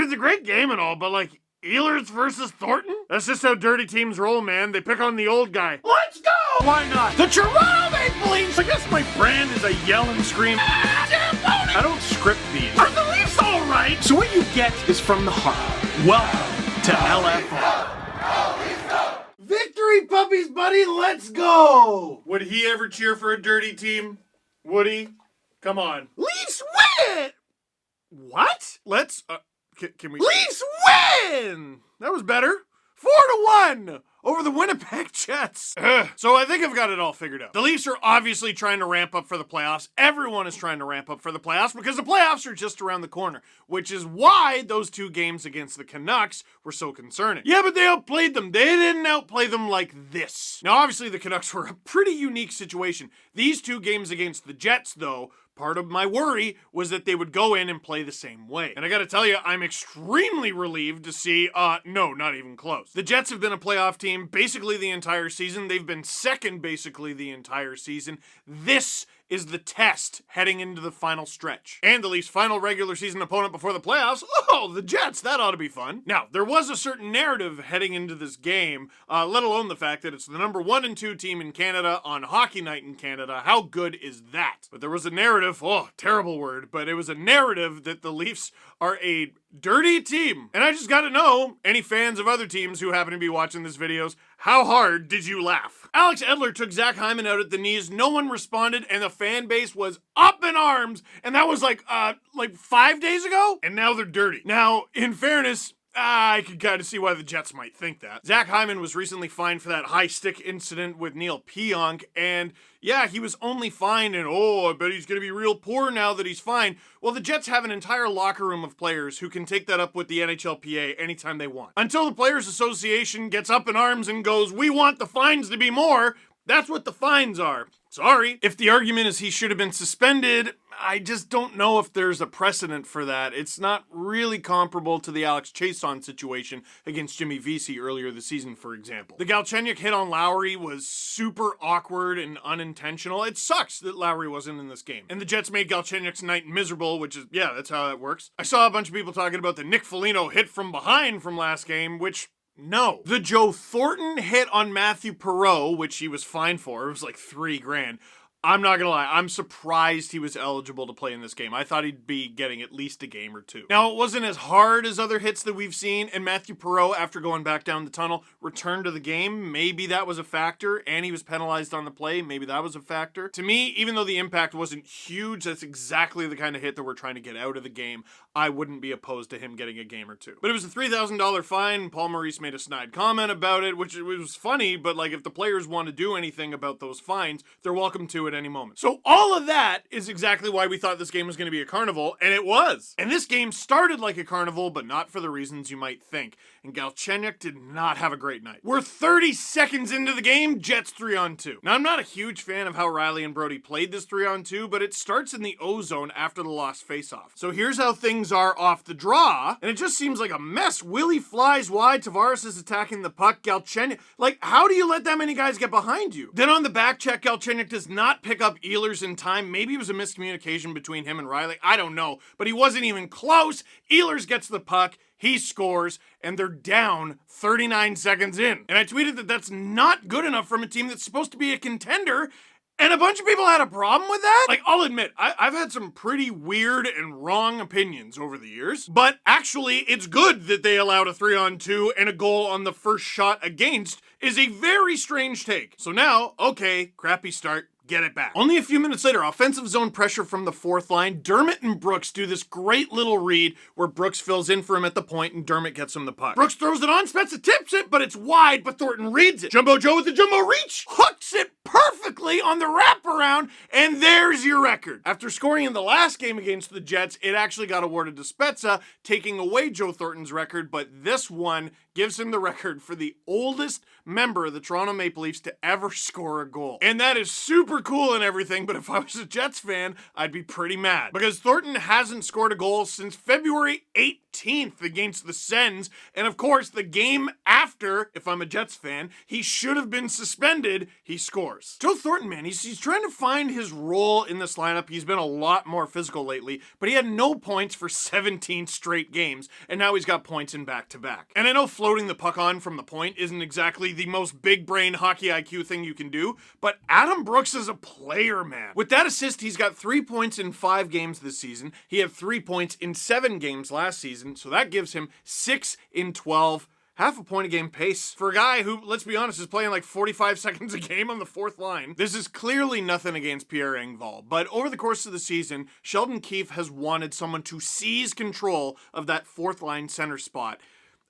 it's a great game and all, but like, Ehlers versus Thornton? That's just how dirty teams roll, man. They pick on the old guy. Let's go! Why not? The Toronto Maple Leafs! I guess my brand is a yell and scream. I don't script these. Are the Leafs all right? So what you get is from the heart. Welcome to LFR. Victory, puppies, buddy, let's go! Would he ever cheer for a dirty team? Would he? Come on. Leafs win! What? Let's, can we... Leafs win! That was better. 4-1 over the Winnipeg Jets. So I think I've got it all figured out. The Leafs are obviously trying to ramp up for the playoffs. Everyone is trying to ramp up for the playoffs because the playoffs are just around the corner, which is why those two games against the Canucks were so concerning. Yeah, but they outplayed them. They didn't outplay them like this. Now, obviously, the Canucks were a pretty unique situation. These two games against the Jets, though, part of my worry was that they would go in and play the same way. And I gotta tell you, I'm extremely relieved to see, no, not even close. The Jets have been a playoff team basically the entire season. They've been second basically the entire season. This is the test heading into the final stretch. And the Leafs' final regular season opponent before the playoffs, the Jets, that ought to be fun. Now, there was a certain narrative heading into this game, let alone the fact that it's the number 1 and 2 team in Canada on Hockey Night in Canada. How good is that? But there was a narrative, terrible word, but it was a narrative that the Leafs are a dirty team. And I just gotta know, any fans of other teams who happen to be watching this videos, how hard did you laugh? Alex Edler took Zach Hyman out at the knees, no one responded, and the fan base was up in arms, and that was like 5 days ago? And now they're dirty. Now, in fairness, I could kind of see why the Jets might think that. Zach Hyman was recently fined for that high stick incident with Neil Pionk, and yeah, he was only fined, and I bet he's gonna be real poor now that he's fined. Well, the Jets have an entire locker room of players who can take that up with the NHLPA anytime they want. Until the Players Association gets up in arms and goes, we want the fines to be more, that's what the fines are. Sorry. If the argument is he should have been suspended, I just don't know if there's a precedent for that. It's not really comparable to the Alex Chason situation against Jimmy Vesey earlier this season, for example. The Galchenyuk hit on Lowry was super awkward and unintentional. It sucks that Lowry wasn't in this game. And the Jets made Galchenyuk's night miserable, which is, yeah, that's how that works. I saw a bunch of people talking about the Nick Foligno hit from behind from last game, which... no. The Joe Thornton hit on Matthew Perreault, which he was fined for, it was like $3,000. I'm not gonna lie, I'm surprised he was eligible to play in this game. I thought he'd be getting at least a game or two. Now, it wasn't as hard as other hits that we've seen, and Matthew Perreault, after going back down the tunnel, returned to the game. Maybe that was a factor, and he was penalized on the play. Maybe that was a factor. To me, even though the impact wasn't huge, that's exactly the kind of hit that we're trying to get out of the game. I wouldn't be opposed to him getting a game or two. But it was a $3,000 fine. Paul Maurice made a snide comment about it, which was funny, but like if the players want to do anything about those fines, they're welcome to at any moment. So all of that is exactly why we thought this game was going to be a carnival, and it was. And this game started like a carnival, but not for the reasons you might think. And Galchenyuk did not have a great night. We're 30 seconds into the game, Jets 3-on-2. Now, I'm not a huge fan of how Riley and Brody played this 3-on-2, but it starts in the O-zone after the lost faceoff. So here's how things are off the draw, and it just seems like a mess. Willie flies wide, Tavares is attacking the puck, Galchenyuk, like, how do you let that many guys get behind you? Then on the back check, Galchenyuk does not pick up Ehlers in time. Maybe it was a miscommunication between him and Riley, I don't know, but he wasn't even close. Ehlers gets the puck, he scores, and they're down 39 seconds in. And I tweeted that that's not good enough from a team that's supposed to be a contender, and a bunch of people had a problem with that? Like, I'll admit, I've had some pretty weird and wrong opinions over the years, but actually, it's good that they allowed a 3-on-2 and a goal on the first shot against is a very strange take. So now, okay, crappy start, get it back. Only a few minutes later, offensive zone pressure from the fourth line. Dermott and Brooks do this great little read where Brooks fills in for him at the point and Dermott gets him the puck. Brooks throws it on, Spezza tips it, but it's wide, but Thornton reads it. Jumbo Joe with the jumbo reach, hooks it perfectly on the wraparound, and there's your record. After scoring in the last game against the Jets, it actually got awarded to Spezza, taking away Joe Thornton's record, but this one gives him the record for the oldest member of the Toronto Maple Leafs to ever score a goal. And that is super cool and everything, but if I was a Jets fan, I'd be pretty mad. Because Thornton hasn't scored a goal since February 18th. 14th against the Sens. And of course, the game after, if I'm a Jets fan, he should have been suspended, he scores. Joe Thornton, man, he's trying to find his role in this lineup. He's been a lot more physical lately, but he had no points for 17 straight games, and now he's got points in back-to-back. And I know floating the puck on from the point isn't exactly the most big-brain hockey IQ thing you can do, but Adam Brooks is a player, man. With that assist, he's got 3 points in 5 games this season. He had 3 points in 7 games last season, so that gives him 6 in 12. Half a point a game pace for a guy who, let's be honest, is playing like 45 seconds a game on the fourth line. This is clearly nothing against Pierre Engvall, but over the course of the season, Sheldon Keefe has wanted someone to seize control of that fourth line center spot.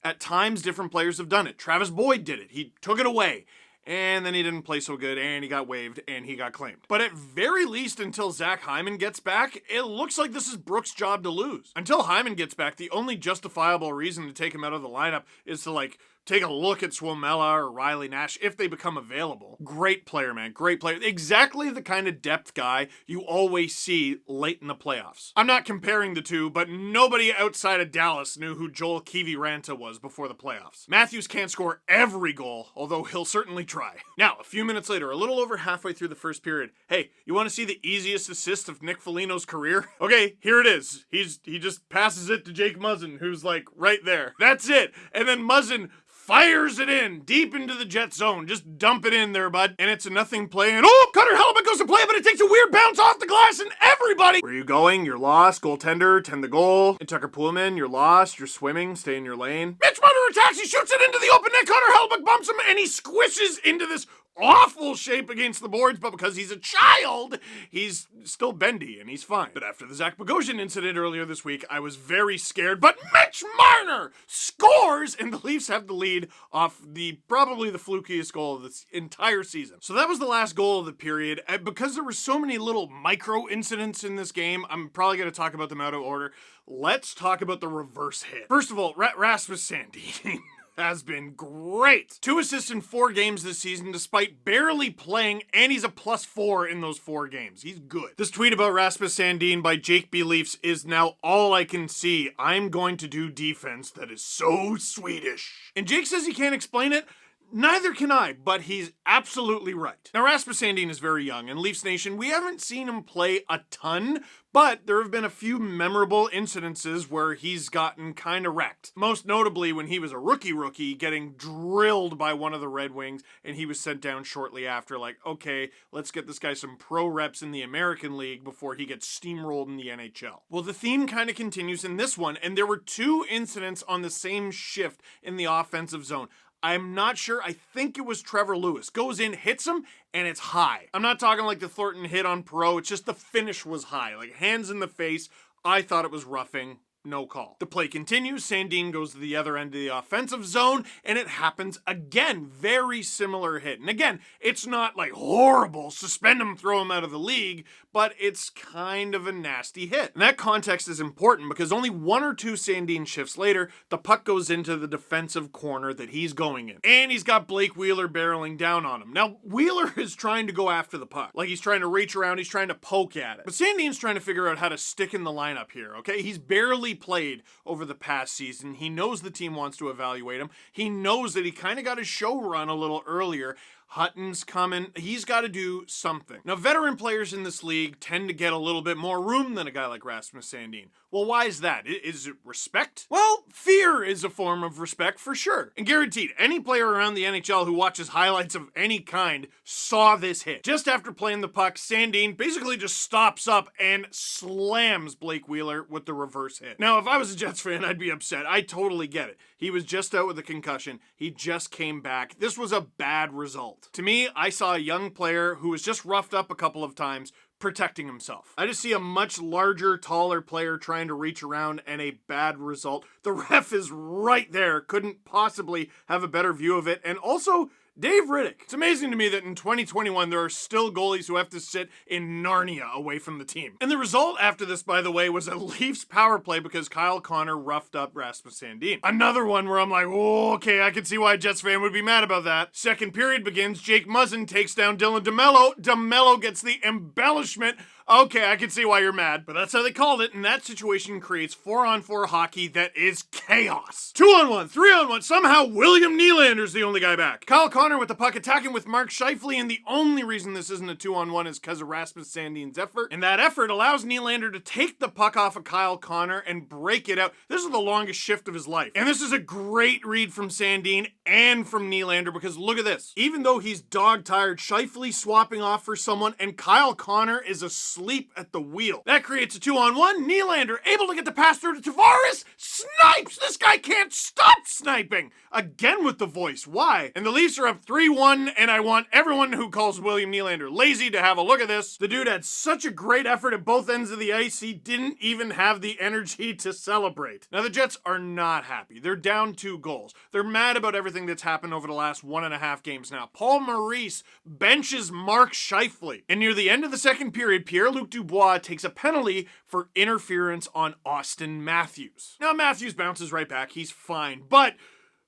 At times, different players have done it. Travis Boyd did it. He took it away. And then he didn't play so good, and he got waived, and he got claimed. But at very least, until Zach Hyman gets back, it looks like this is Brooks' job to lose. Until Hyman gets back, the only justifiable reason to take him out of the lineup is to, take a look at Swomella or Riley Nash if they become available. Great player, man. Great player. Exactly the kind of depth guy you always see late in the playoffs. I'm not comparing the two, but nobody outside of Dallas knew who Joel Kiviranta was before the playoffs. Matthews can't score every goal, although he'll certainly try. Now, a few minutes later, a little over halfway through the first period, hey, you want to see the easiest assist of Nick Foligno's career? Okay, here it is. He just passes it to Jake Muzzin, who's right there. That's it. And then Muzzin fires it in deep into the Jet zone. Just dump it in there, bud. And it's a nothing play. And Cutter Hellman goes to play, but it takes a weird bounce off the glass, and everybody. Where are you going? You're lost. Goaltender, tend the goal. And Tucker Pullman, you're lost. You're swimming. Stay in your lane. Mitch Marner attacks. He shoots it into the open net. Cutter Hellman bumps him, and he squishes into this awful shape against the boards, but because he's a child, he's still bendy and he's fine. But after the Zach Bogosian incident earlier this week, I was very scared, but Mitch Marner scores, and the Leafs have the lead off probably the flukiest goal of this entire season. So that was the last goal of the period. And because there were so many little micro incidents in this game, I'm probably going to talk about them out of order. Let's talk about the reverse hit. First of all, Rasmus Sandin has been great. 2 assists in 4 games this season, despite barely playing, and he's a +4 in those 4 games. He's good. This tweet about Rasmus Sandin by Jake B. Leafs is now all I can see. I'm going to do defense that is so Swedish. And Jake says he can't explain it. Neither can I, but he's absolutely right. Now, Rasmus Sandin is very young, and Leafs Nation, we haven't seen him play a ton, but there have been a few memorable incidences where he's gotten kind of wrecked. Most notably when he was a rookie getting drilled by one of the Red Wings, and he was sent down shortly after, okay, let's get this guy some pro reps in the American League before he gets steamrolled in the NHL. Well, the theme kind of continues in this one, and there were 2 incidents on the same shift in the offensive zone. I'm not sure. I think it was Trevor Lewis. Goes in, hits him, and it's high. I'm not talking like the Thornton hit on Perreault. It's just the finish was high. Hands in the face. I thought it was roughing. No call. The play continues. Sandin goes to the other end of the offensive zone, and it happens again. Very similar hit. And again, it's not horrible, suspend him, throw him out of the league, but it's kind of a nasty hit. And that context is important because only 1 or 2 Sandin shifts later, the puck goes into the defensive corner that he's going in. And he's got Blake Wheeler barreling down on him. Now, Wheeler is trying to go after the puck. He's trying to reach around, he's trying to poke at it. But Sandin's trying to figure out how to stick in the lineup here, okay? He's barely played over the past season. He knows the team wants to evaluate him. He knows that he kind of got his show run a little earlier. Hutton's coming. He's got to do something. Now, veteran players in this league tend to get a little bit more room than a guy like Rasmus Sandin. Well, why is that? Is it respect? Well, fear is a form of respect for sure. And guaranteed, any player around the NHL who watches highlights of any kind saw this hit. Just after playing the puck, Sandin basically just stops up and slams Blake Wheeler with the reverse hit. Now, if I was a Jets fan, I'd be upset. I totally get it. He was just out with a concussion. He just came back. This was a bad result. To me, I saw a young player who was just roughed up a couple of times protecting himself. I just see a much larger, taller player trying to reach around and a bad result. The ref is right there. Couldn't possibly have a better view of it. And also, Dave Riddick. It's amazing to me that in 2021, there are still goalies who have to sit in Narnia away from the team. And the result after this, by the way, was a Leafs power play because Kyle Connor roughed up Rasmus Sandin. Another one where I'm like, oh, okay, I can see why a Jets fan would be mad about that. Second period begins. Jake Muzzin takes down Dylan DeMello. DeMello gets the embellishment Okay, I can see why you're mad, but that's how they called it, and that situation creates 4-on-4 hockey that is chaos. 2-on-1, 3-on-1, somehow William Nylander's the only guy back. Kyle Connor with the puck attacking with Mark Scheifele, and the only reason this isn't a 2-on-1 is because of Rasmus Sandin's effort, and that effort allows Nylander to take the puck off of Kyle Connor and break it out. This is the longest shift of his life, and this is a great read from Sandin and from Nylander, because look at this. Even though he's dog-tired, Scheifele swapping off for someone, and Kyle Connor is asleep at the wheel. That creates a 2-on-1. Nylander able to get the pass through to Tavares. Snipes! This guy can't stop sniping! Again with the voice. Why? And the Leafs are up 3-1, and I want everyone who calls William Nylander lazy to have a look at this. The dude had such a great effort at both ends of the ice, he didn't even have the energy to celebrate. Now, the Jets are not happy. They're down 2 goals. They're mad about everything that's happened over the last 1.5 games now. Paul Maurice benches Mark Scheifele. And near the end of the second period, Pierre-Luc Dubois takes a penalty for interference on Austin Matthews. Now, Matthews bounces right back. He's fine. But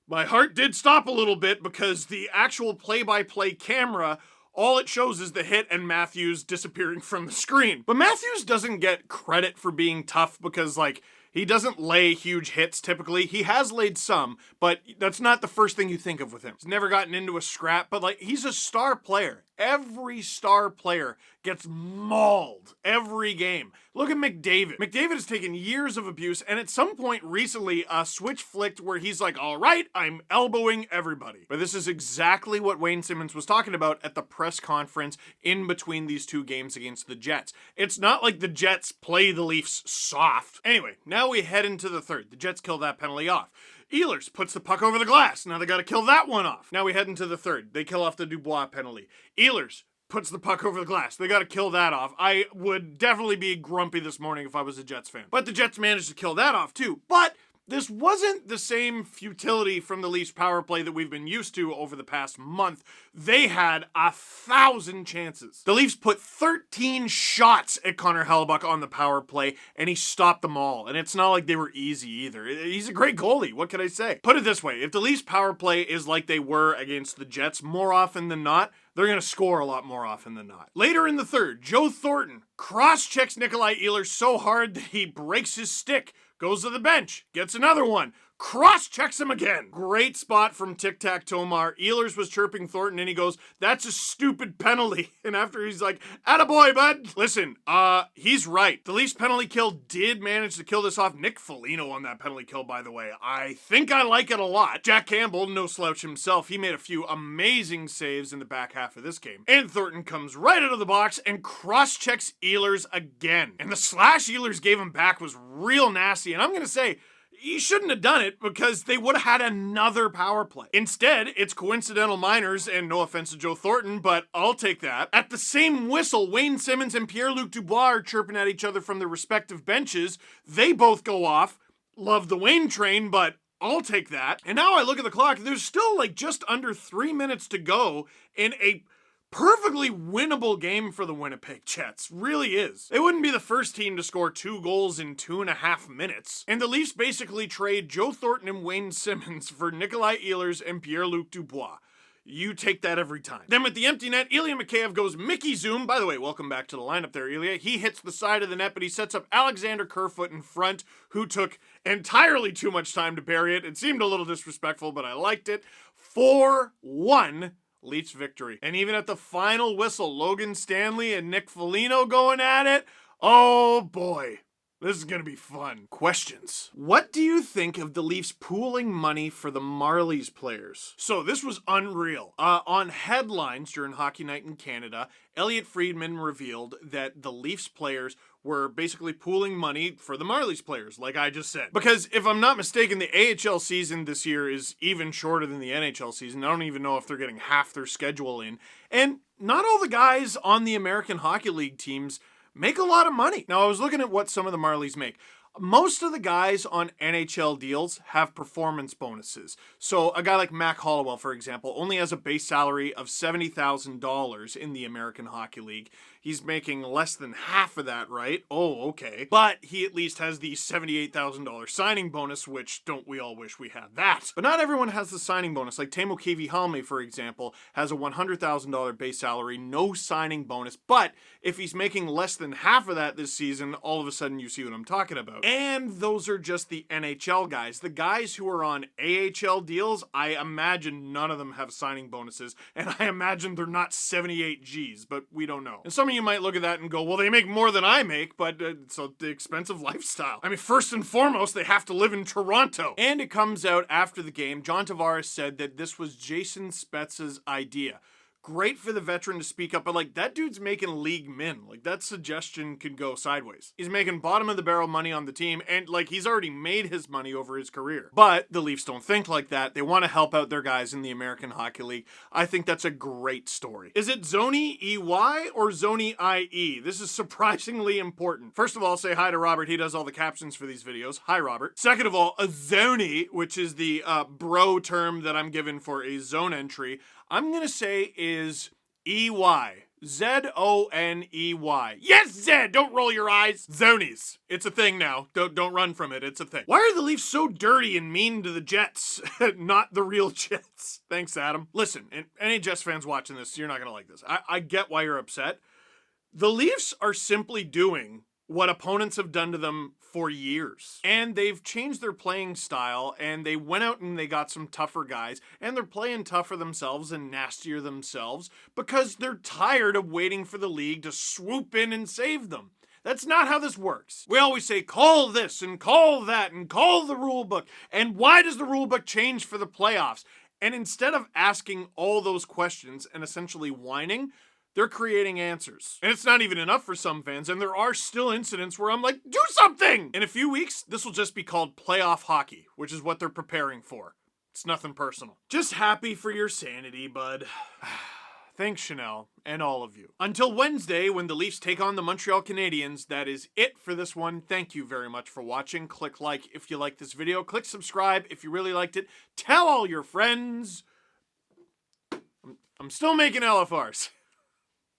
my heart did stop a little bit because the actual play-by-play camera, all it shows is the hit and Matthews disappearing from the screen. But Matthews doesn't get credit for being tough because, like, he doesn't lay huge hits typically. He has laid some, but that's not the first thing you think of with him. He's never gotten into a scrap, but like, he's a star player. Every star player gets mauled every game. Look at McDavid. McDavid has taken years of abuse, and at some point recently, a switch flicked where he's like, all right, I'm elbowing everybody. But this is exactly what Wayne Simmons was talking about at the press conference in between these 2 games against the Jets. It's not like the Jets play the Leafs soft. Anyway, now we head into the third. The Jets kill that penalty off. Ehlers puts the puck over the glass. Now they got to kill that one off. Now we head into the third. They kill off the Dubois penalty. Ehlers puts the puck over the glass. They got to kill that off. I would definitely be grumpy this morning if I was a Jets fan. But the Jets managed to kill that off too. But this wasn't the same futility from the Leafs power play that we've been used to over the past month. They had 1,000 chances. The Leafs put 13 shots at Connor Hellebuyck on the power play, and he stopped them all. And it's not like they were easy either. He's a great goalie. What can I say? Put it this way. If the Leafs power play is like they were against the Jets more often than not, they're going to score a lot more often than not. Later in the third, Joe Thornton cross-checks Nikolai Ehlers so hard that he breaks his stick, goes to the bench, gets another one, cross-checks him again. Great spot from Tic Tac Tomar. Ehlers was chirping Thornton and he goes, that's a stupid penalty. And after he's like, attaboy, bud. Listen, he's right. The Leafs penalty kill did manage to kill this off. Nick Foligno on that penalty kill, by the way. I think I like it a lot. Jack Campbell, no slouch himself, he made a few amazing saves in the back half of this game. And Thornton comes right out of the box and cross-checks Ehlers again. And the slash Ehlers gave him back was real nasty. And I'm going to say, he shouldn't have done it because they would have had another power play. Instead, it's coincidental minors, and no offense to Joe Thornton, but I'll take that. At the same whistle, Wayne Simmons and Pierre-Luc Dubois are chirping at each other from their respective benches. They both go off. Love the Wayne train, but I'll take that. And now I look at the clock. There's still like just under 3 minutes to go in a perfectly winnable game for the Winnipeg Jets. Really is. They wouldn't be the first team to score 2 goals in 2.5 minutes. And the Leafs basically trade Joe Thornton and Wayne Simmons for Nikolai Ehlers and Pierre-Luc Dubois. You take that every time. Then with the empty net, Ilya Mikheyev goes Mickey Zoom. By the way, welcome back to the lineup there, Ilya. He hits the side of the net, but he sets up Alexander Kerfoot in front, who took entirely too much time to bury it. It seemed a little disrespectful, but I liked it. 4-1. Leafs victory. And even at the final whistle, Logan Stanley and Nick Foligno going at it. Oh boy. This is going to be fun. Questions. What do you think of the Leafs pooling money for the Marlies players? So this was unreal. On headlines during Hockey Night in Canada, Elliot Friedman revealed that the Leafs players were basically pooling money for the Marlies players, like I just said. Because if I'm not mistaken, the AHL season this year is even shorter than the NHL season. I don't even know if they're getting half their schedule in. And not all the guys on the American Hockey League teams make a lot of money. Now, I was looking at what some of the Marlies make. Most of the guys on NHL deals have performance bonuses. So a guy like Mac Hollowell, for example, only has a base salary of $70,000 in the American Hockey League. He's making less than half of that, right? Oh, okay. But he at least has the $78,000 signing bonus, which don't we all wish we had that? But not everyone has the signing bonus. Like Teemu Kivihalme, for example, has a $100,000 base salary, no signing bonus. But if he's making less than half of that this season, all of a sudden you see what I'm talking about. And those are just the NHL guys. The guys who are on AHL deals, I imagine none of them have signing bonuses, and I imagine they're not 78 Gs, but we don't know. And some of you might look at that and go, well, they make more than I make, but it's the expensive lifestyle. I mean, first and foremost, they have to live in Toronto. And it comes out after the game, John Tavares said that this was Jason Spezza's idea. Great for the veteran to speak up, but like that dude's making league min. Like that suggestion could go sideways. He's making bottom of the barrel money on the team, and like he's already made his money over his career. But the Leafs don't think like that. They want to help out their guys in the American Hockey League. I think that's a great story. Is it Zoni EY or Zoni IE? This is surprisingly important. First of all, say hi to Robert. He does all the captions for these videos. Hi, Robert. Second of all, a Zoni, which is the bro term that I'm given for a zone entry, I'm going to say is EY. Z-O-N-E-Y. Yes, Zed! Don't roll your eyes. Zonies. It's a thing now. Don't run from it. It's a thing. Why are the Leafs so dirty and mean to the Jets? Not the real Jets. Thanks, Adam. Listen, and any Jets fans watching this, you're not going to like this. I get why you're upset. The Leafs are simply doing what opponents have done to them for years. And they've changed their playing style, and they went out and they got some tougher guys, and they're playing tougher themselves and nastier themselves because they're tired of waiting for the league to swoop in and save them. That's not how this works. We always say, call this and call that and call the rule book. And why does the rule book change for the playoffs? And instead of asking all those questions and essentially whining, they're creating answers. And it's not even enough for some fans, and there are still incidents where I'm like, do something! In a few weeks, this will just be called playoff hockey, which is what they're preparing for. It's nothing personal. Just happy for your sanity, bud. Thanks, Chanel, and all of you. Until Wednesday, when the Leafs take on the Montreal Canadiens, that is it for this one. Thank you very much for watching. Click like if you liked this video. Click subscribe if you really liked it. Tell all your friends. I'm still making LFRs.